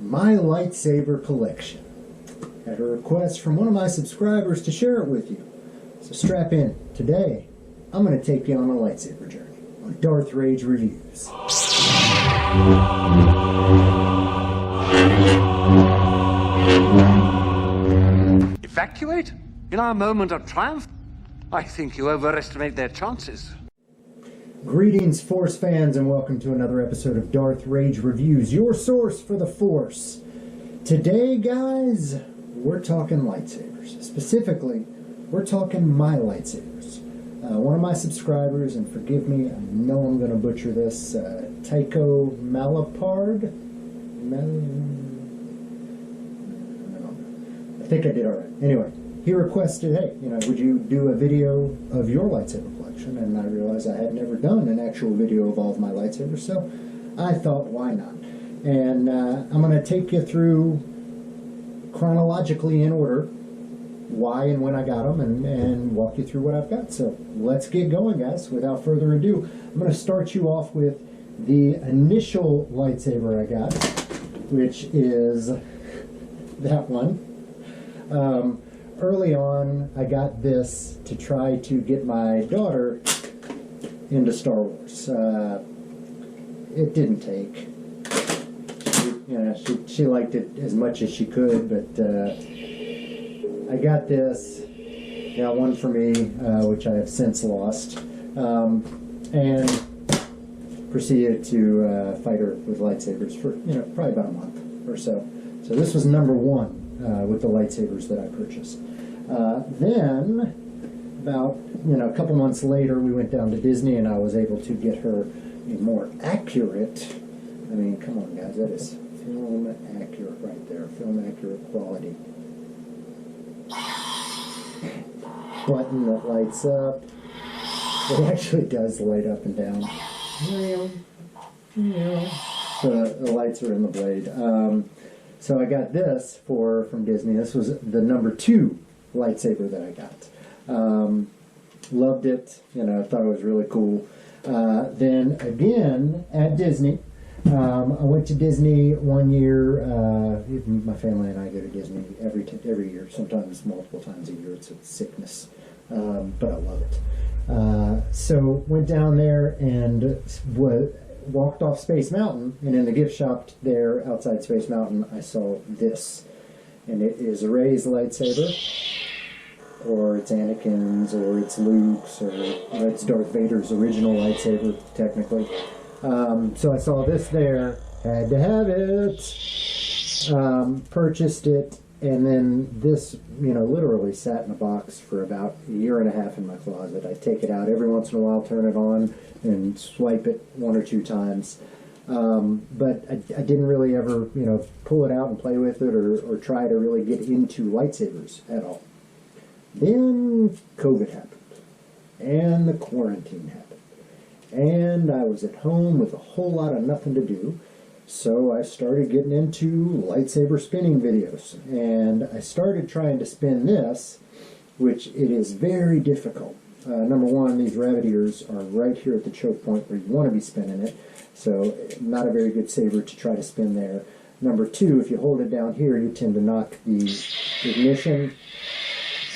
my lightsaber collection. Had a request from one of my subscribers to share it with you. So strap in. Today, I'm going to take you on a lightsaber journey on Darth Rage Reviews. Evacuate? In our moment of triumph? I think you overestimate their chances. Greetings, Force fans, and welcome to another episode of Darth Rage Reviews, your source for the Force. Today, guys, we're talking lightsabers. Specifically, we're talking my lightsabers. One of my subscribers, and forgive me, I know I'm going to butcher this, Tycho Malapard? I think I did all right. Anyway, he requested, hey, would you do a video of your lightsaber collection? And I realized I had never done an actual video of all of my lightsabers, so I thought, why not? And I'm going to take you through, chronologically in order, why and when I got them, and walk you through what I've got. So let's get going, guys. Without further ado, I'm going to start you off with the initial lightsaber I got, which is that one. Early on, I got this to try to get my daughter into Star Wars. It didn't take. She liked it as much as she could, but I got this. Got one for me, which I have since lost, and proceeded to fight her with lightsabers for probably about a month or so. So this was number one. With the lightsabers that I purchased. Then, about a couple months later, we went down to Disney, and I was able to get her a more accurate. I mean, come on, guys, that is film accurate right there, film accurate quality. Button that lights up. It actually does light up and down. The lights are in the blade. So I got this from Disney. This was the number 2 lightsaber that I got. Loved it. Thought it was really cool. Then again at Disney, I went to Disney one year. My family and I go to Disney every year, sometimes multiple times a year. It's a sickness, but I love it. So went down there and walked off Space Mountain, and in the gift shop there outside Space Mountain, I saw this. And it is Rey's lightsaber, or it's Anakin's, or it's Luke's, or it's Darth Vader's original lightsaber, technically. So I saw this there, had to have it, purchased it, and then this, literally sat in a box for about a year and a half in my closet. I take it out every once in a while, turn it on, and swipe it 1 or 2 times. But I didn't really ever, pull it out and play with it or try to really get into lightsabers at all. Then COVID happened, and the quarantine happened, and I was at home with a whole lot of nothing to do. So I started getting into lightsaber spinning videos, and I started trying to spin this, which it is very difficult. Number one, these rabbit ears are right here at the choke point where you want to be spinning it, so not a very good saber to try to spin there. Number two, if you hold it down here, you tend to knock the ignition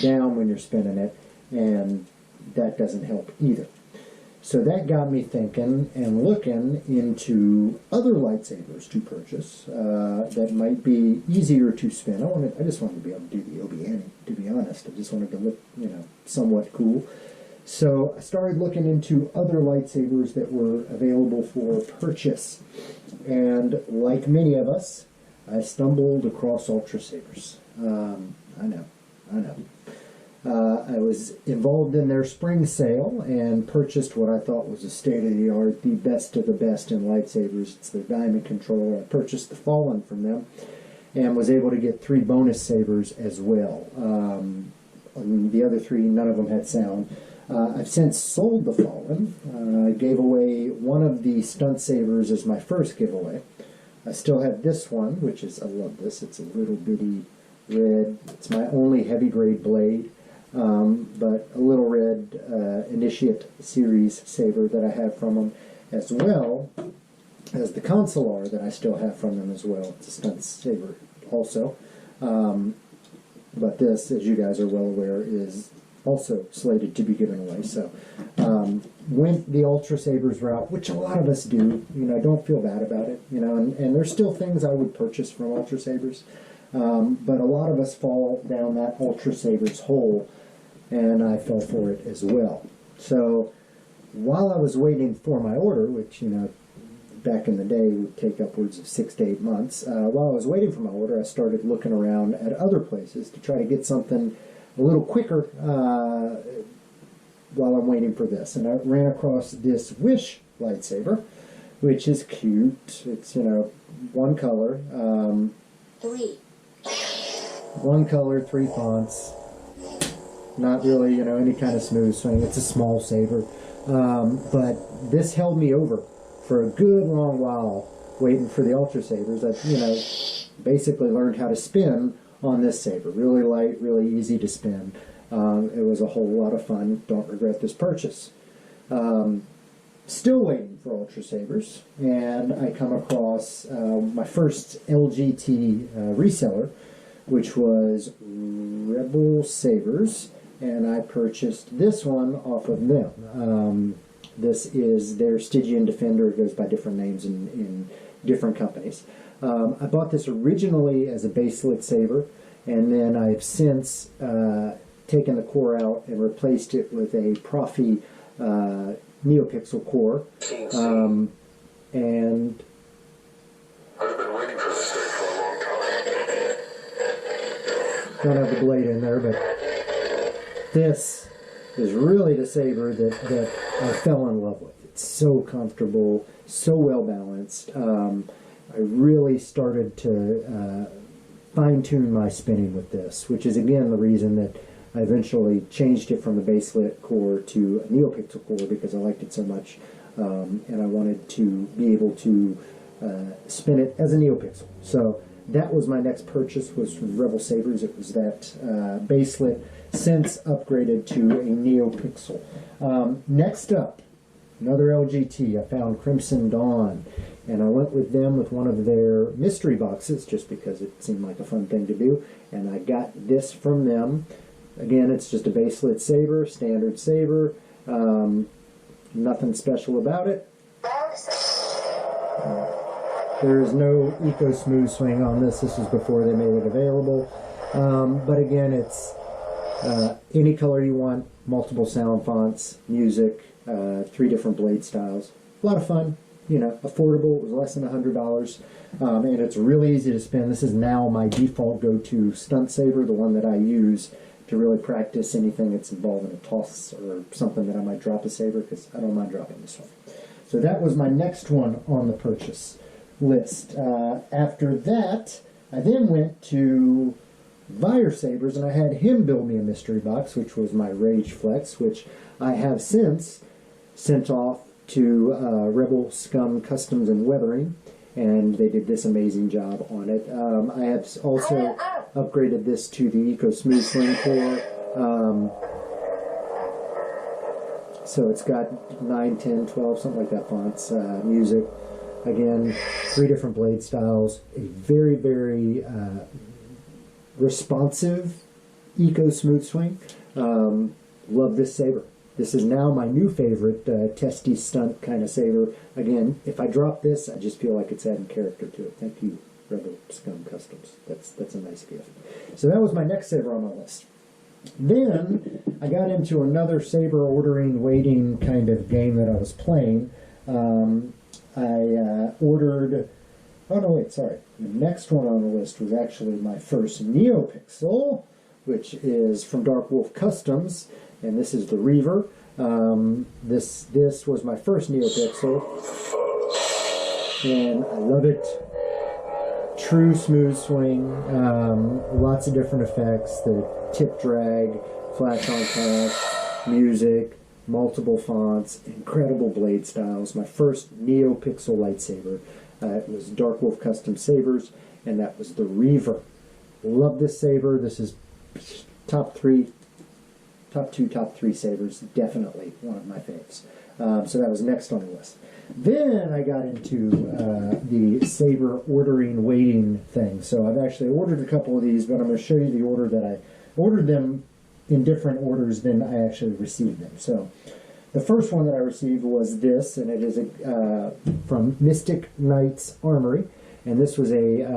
down when you're spinning it, and that doesn't help either. So that got me thinking and looking into other lightsabers to purchase that might be easier to spin. I just wanted to be able to do the Obi-Wan, to be honest. I just wanted to look, somewhat cool. So I started looking into other lightsabers that were available for purchase. And like many of us, I stumbled across Ultra Sabers. I know. I was involved in their spring sale and purchased what I thought was a state-of-the-art, the best of the best in lightsabers. It's their diamond controller. I purchased the Fallen from them and was able to get 3 bonus sabers as well. The other 3, none of them had sound. I've since sold the Fallen. I gave away one of the stunt sabers as my first giveaway. I still have this one, which is, I love this. It's a little bitty red. It's my only heavy grade blade. But a little red Initiate series saber that I have from them as well as the Consular that I still have from them as well. It's a stunt saber also. But this, as you guys are well aware, is also slated to be given away. So went the Ultra Sabers route, which a lot of us do. Don't feel bad about it. And there's still things I would purchase from Ultra Sabers. But a lot of us fall down that Ultra Sabers hole, and I fell for it as well. So while I was waiting for my order, which, back in the day would take upwards of 6 to 8 months, while I was waiting for my order, I started looking around at other places to try to get something a little quicker while I'm waiting for this. And I ran across this Wish lightsaber, which is cute. It's, one color. One color, 3 fonts. Not really, any kind of smooth swing. It's a small saber. But this held me over for a good long while waiting for the Ultra Sabers. I, basically learned how to spin on this saber. Really light, really easy to spin. It was a whole lot of fun. Don't regret this purchase. Still waiting for Ultra Sabers, and I come across my first LGT reseller, which was Rebel Sabers, and I purchased this one off of them. This is their Stygian Defender. It goes by different names in different companies. I bought this originally as a baselit saber, and then I've since taken the core out and replaced it with a Profi NeoPixel core. And I've been waiting for this day for a long time. don't have the blade in there, but this is really the saber that I fell in love with. It's so comfortable, so well balanced. I really started to fine-tune my spinning with this, which is again the reason that I eventually changed it from the baselit core to a NeoPixel core, because I liked it so much, and I wanted to be able to spin it as a NeoPixel. So that was my next purchase, was from Rebel Sabers. It was that baselit, since upgraded to a NeoPixel. Next up, another LGT. I found Crimson Dawn, and I went with them with one of their mystery boxes just because it seemed like a fun thing to do, and I got this from them. Again, it's just a baselit saber, standard saber, nothing special about it. There is no Eco Smooth Swing on this. This is before they made it available. But again, it's any color you want, multiple sound fonts, music, 3 different blade styles. A lot of fun, affordable. It was less than $100. And it's really easy to spin. This is now my default go-to stunt saber, the one that I use to really practice anything that's involving a toss or something that I might drop a saber, because I don't mind dropping this one. So that was my next one on the purchase list. After that, I then went to Vader Sabers, and I had him build me a mystery box, which was my Rage Flex, which I have since sent off to Rebel Scum Customs and Weathering, and they did this amazing job on it. I have also upgraded this to the Eco Smooth Swing core. So it's got 9, 10, 12, something like that fonts, music. Again, 3 different blade styles. A very, very responsive Eco Smooth Swing. Love this saber. This is now my new favorite testy stunt kind of saber. Again, if I drop this, I just feel like it's adding character to it. Thank you, Rebel Scum Customs. That's a nice gift. So that was my next saber on my list. Then I got into another saber ordering, waiting kind of game that I was playing. I ordered... Oh, no, wait, sorry. The next one on the list was actually my first NeoPixel, which is from Dark Wolf Customs, and this is the Reaver. This was my first NeoPixel, and I love it. True smooth swing, lots of different effects, the tip drag, flash on cast, music, multiple fonts, incredible blade styles. My first NeoPixel lightsaber. It was Dark Wolf Custom Sabers, and that was the Reaver. Love this saber. This is top 2, top 3 sabers. Definitely one of my faves. So that was next on the list. Then I got into the Saber ordering, waiting thing. So I've actually ordered a couple of these, but I'm going to show you the order that I ordered them in different orders than I actually received them. So the first one that I received was this, and it is from Mystic Knight's Armory. And this was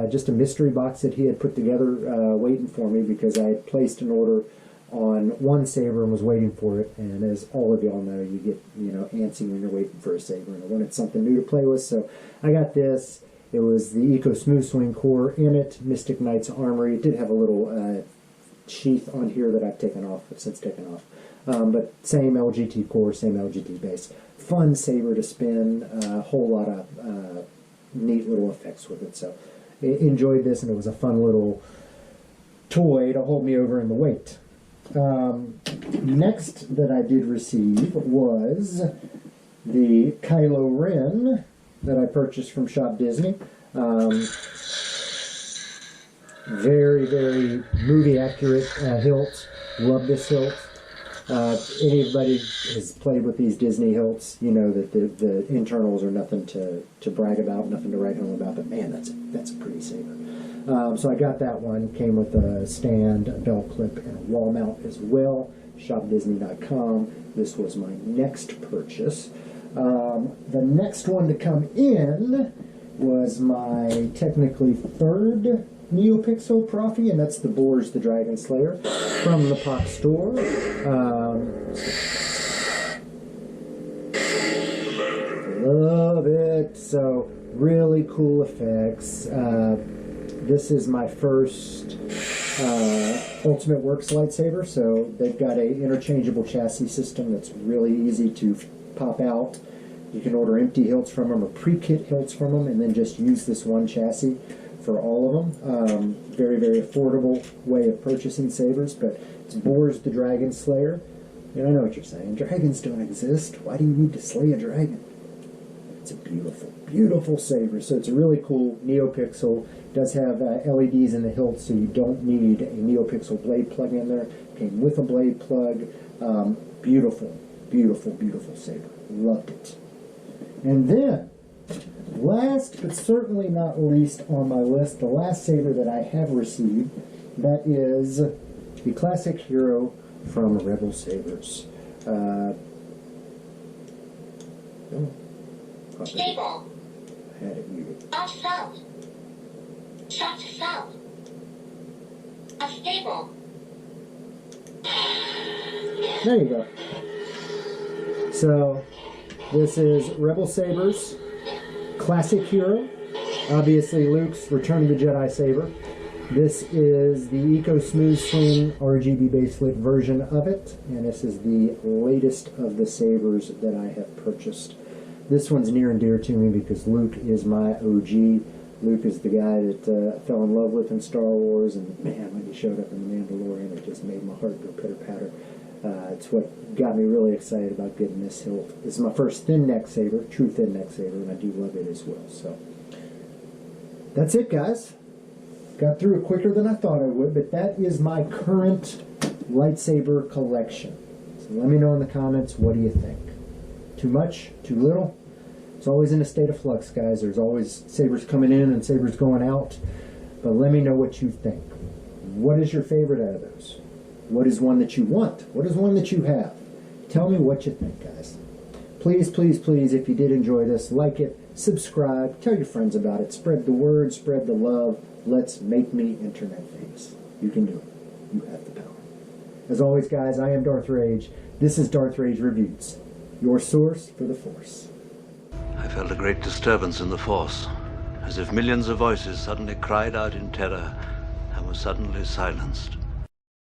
just a mystery box that he had put together waiting for me because I had placed an order on one saber and was waiting for it. And as all of y'all know, you get antsy when you're waiting for a saber, and I wanted something new to play with, so I got this. It was the Eco Smooth Swing core in it, Mystic Knight's Armory. It did have a little sheath on here that I've taken off, I've since taken off. But same LGT core, same LGT base. Fun saber to spin, a whole lot of neat little effects with it. So enjoyed this, and it was a fun little toy to hold me over in the weight. Next that I did receive was the Kylo Ren that I purchased from Shop Disney. Very, very movie accurate hilt. Love this hilt. Anybody has played with these Disney hilts, you know that the internals are nothing to brag about, nothing to write home about, but man, that's a pretty saber. So I got that one. Came with a stand, a belt clip, and a wall mount as well. ShopDisney.com. This was my next purchase. The next one to come in was my technically third NeoPixel Profi, and that's the Boars the Dragon Slayer from the Pop Store. Love it. So really cool effects. This is my first Ultimate Works lightsaber, so they've got a interchangeable chassis system that's really easy to pop out. You can order empty hilts from them or pre-kit hilts from them, and then just use this one chassis for all of them. Very, very affordable way of purchasing sabers, but it's Boars the Dragon Slayer. And I know what you're saying. Dragons don't exist. Why do you need to slay a dragon? It's a beautiful, beautiful saber. So it's a really cool NeoPixel. It does have LEDs in the hilt, so you don't need a NeoPixel blade plug in there. Came with a blade plug. Beautiful, beautiful, beautiful saber. Loved it. And then, last but certainly not least on my list, the last saber that I have received, that is the Classic Hero from Rebel Sabers. Stable. I had it muted. Off south. Shot to south. A stable. There you go. So, this is Rebel Sabers, Classic Hero. Obviously Luke's Return of the Jedi saber. This is the Eco Smooth Swing RGB baselit version of it, and this is the latest of the sabers that I have purchased. This one's near and dear to me because Luke is my OG. Luke is the guy that I fell in love with in Star Wars, and man, when he showed up in The Mandalorian, it just made my heart go pitter-patter. It's what got me really excited about getting this hilt. This is my first thin neck saber, true thin neck saber, and I do love it as well. So that's it, guys. Got through it quicker than I thought I would, but that is my current lightsaber collection. So let me know in the comments, what do you think? Too much? Too little? It's always in a state of flux, guys. There's always sabers coming in and sabers going out. But let me know what you think. What is your favorite out of those? What is one that you want? What is one that you have? Tell me what you think, guys. Please, please, please, if you did enjoy this, like it, subscribe, tell your friends about it, spread the word, spread the love. Let's make me internet famous. You can do it. You have the power. As always, guys, I am Darth Rage. This is Darth Rage Reviews, your source for the Force. I felt a great disturbance in the Force, as if millions of voices suddenly cried out in terror and were suddenly silenced.